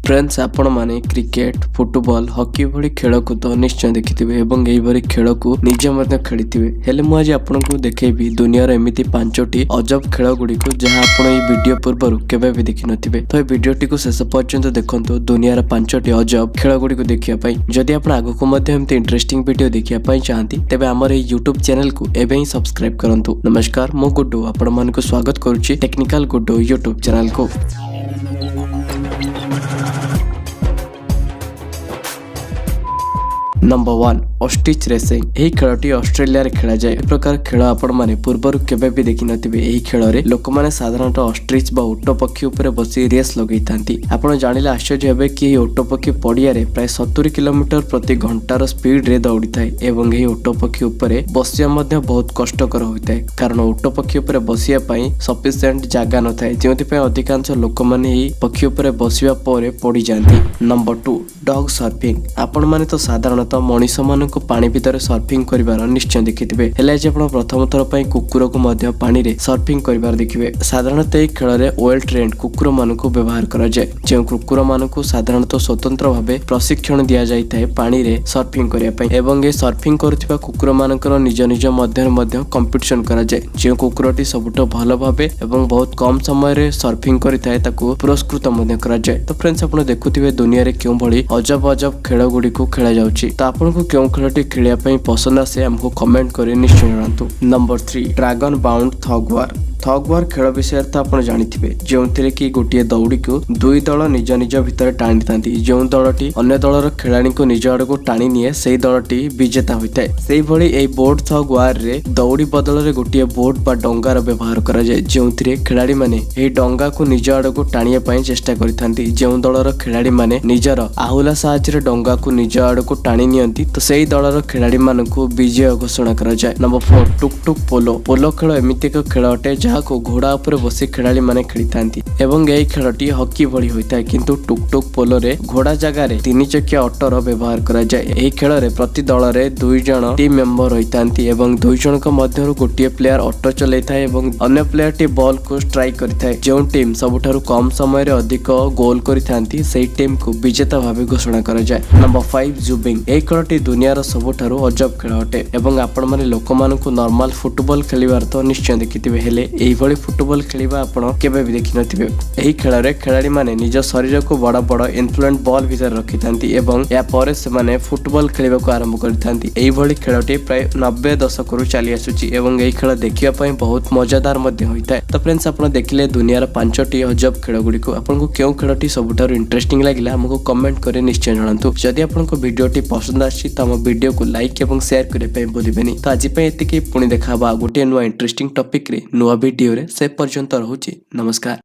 Friends आपण माने cricket football hockey भली खेल को तो निश्चय देखिथिबे एवं एई भली खेल को निजे मध्ये खेलिथिबे हेले मु आज आपनको देखेबी दुनिया रे एमिति पांचटी अजब खेल गुडी को जहां आपण एई वीडियो पूर्व केबे भी देखि नथिबे तो एई वीडियोटी को शेष पर्यंत देखंतु दुनिया रे पांचटी अजब खेल गुडी को देखिया पई जदि आपण आगु को मध्ये एमिति इंटरेस्टिंग वीडियो देखिया पई चाहंती तेबे हमर एई YouTube चैनल को एबे ही सब्सक्राइब करंतु। नमस्कार मु गुड्डू आपण मानको स्वागत करूची टेक्निकल गुड्डू YouTube चैनल को। Number 1 ostrich racing. यही खेलटी ऑस्ट्रेलिया रे खेला जाए। ए प्रकार खेल आपण माने पूर्वरु केबे भी देखि नथिबे। एही खेल रे लोक माने साधारणतः ऑस्ट्रिच बा ओटो पक्षी ऊपर बसी रेस लगै थांती। आपण जानिले आश्चर्य हेबे कि एही ओटो पक्षी पडिया रे प्राय 70 किलोमीटर प्रति घंटार स्पीड रे दौड़ी थाए एवं एही ओटो पक्षी ऊपर बसिया मध्ये बहुत कष्टकर होइताए कारण ओटो पक्षी ऊपर बसिया पई सफिशिएंट जागा न थाए जेउथि पई अधिकांश लोक माने एही पक्षी ऊपर बसिया परे पड़ी जांती। Number 2 dog surfing. आपण माने तो साधारणतः मनीष मानक पानी भितर सर्फिंग करिवार निश्चय देखिथिबे हेले आज आपण प्रथम थर पई कुकुर को मध्ये पानी रे सर्फिंग करिवार देखिबे। साधारणतः एही खेल रे वेल ट्रेन्ड कुकुर मानक व्यवहार करा जाय जे कुकुर मानक साधारणतः स्वतंत्र भाबे प्रशिक्षण दिया जाय थाए पानी रे सर्फिंग करिया पई एवं ए सर्फिंग करथिबा कुकुर मानकर निज निज मध्य कंपटीशन करा जाय जे कुकुरटी सबुठ भलो भाबे एवं बहुत कम समय रे सर्फिंग करिथाय ताकू पुरस्कृत मध्ये करा जाय। तो फ्रेंड्स आपण देखुथिबे दुनिया रे क्यों भली अजब अजब खेल गुडी को खेला जाउची तो आपनको क्यों खेलटी खेलिया पई पसंद आसे हमको कमेंट करी निश्चय जणांतु। नंबर 3 ड्रैगन बाउंड थग वार। थग वार खेल विषय तो आपण जानिथिबे जेउथिरे कि गोटिए दौड़ी को दुई दल निज निज भितर टाणी थांती जो दलटी अन्य दलर खेलाड़ी को निज आड़ को टाणी निए सेई दलटी विजेता होइताए। सेई भली एई बोर्ड थग वार रे दौड़ी बदल रे गोटिए बोट बा डंगार व्यवहार करा जाय जेउथिरे खेलाड़ी माने एई डंगा को निज आड़ को टाणिया पई चेष्टा करिथांती जो दलर खेलाड़ी माने निजर आहुला साहाय्य रे डंगा को निज आड़ को टाणी नियंती तो सेई दलर खेलाड़ी मानकु विजय घोषणा करा जाय। नंबर 4 टुक टुक पोलो। पोलो खेल एमिति एक खेल अटे को घोड़ा ऊपर बसी खेलाड़ी माने खेली थांती एवं एही खेलटी हॉकी भली होइताए किंतु टुक टुक पोलो रे घोड़ा जगह रे 3 चकिया ऑटोर व्यवहार करा जाय। एही खेल रे प्रति दल रे 2 जण टीम मेंबर होइतांती एवं 2 जण का मध्यरु गोटिए प्लेयर ऑटो चलैथाय एवं अन्य प्लेयर टी बॉल को स्ट्राइक करिथाय जो टीम सबुठारु कम समय रे अधिक गोल करिथांती सेही टीम को विजेता भाबे घोषणा करा जाय। नंबर 5 जुबिंग। एही खेलटी दुनिया रो सबुठारु अजब खेल अटे एवं आपण माने लोक मानकु नॉर्मल फुटबॉल खेलिबार तो निश्चय देखिथिबे हेले एही भली फुटबॉल खेलिबा आपण केबे भी देखि नथिबे। एही खेल रे खेलाड़ी माने निज शरीर को बड़ बड़ इन्फ्लुएंट बॉल भीतर रखिथांती एवं या परे से माने फुटबॉल खेलिबा को आरंभ करिथांती। एही भली खेलटी प्राय 90 दशक रु चली आसुची एवं एही खेल देखिया पई बहुत मजेदार मध्ये होइताय। तो फ्रेंड्स आपण देखिले दुनिया रा 5टी अजब खेल गुडी को आपनको केउ खेलटी सबुठारु इंटरेस्टिंग लागिला हमको कमेंट करे निश्चय जणांतु। जदि आपनको वीडियोटी पसंद आछि त हम वीडियो को लाइक एवं शेयर करे पई भूलिबेनी। तो आज पई एतिकी पुणी देखाबा गोटे नुवा इंटरेस्टिंग टॉपिक रे नुवा वीडियो रे से पर्यंत रहुची। नमस्कार।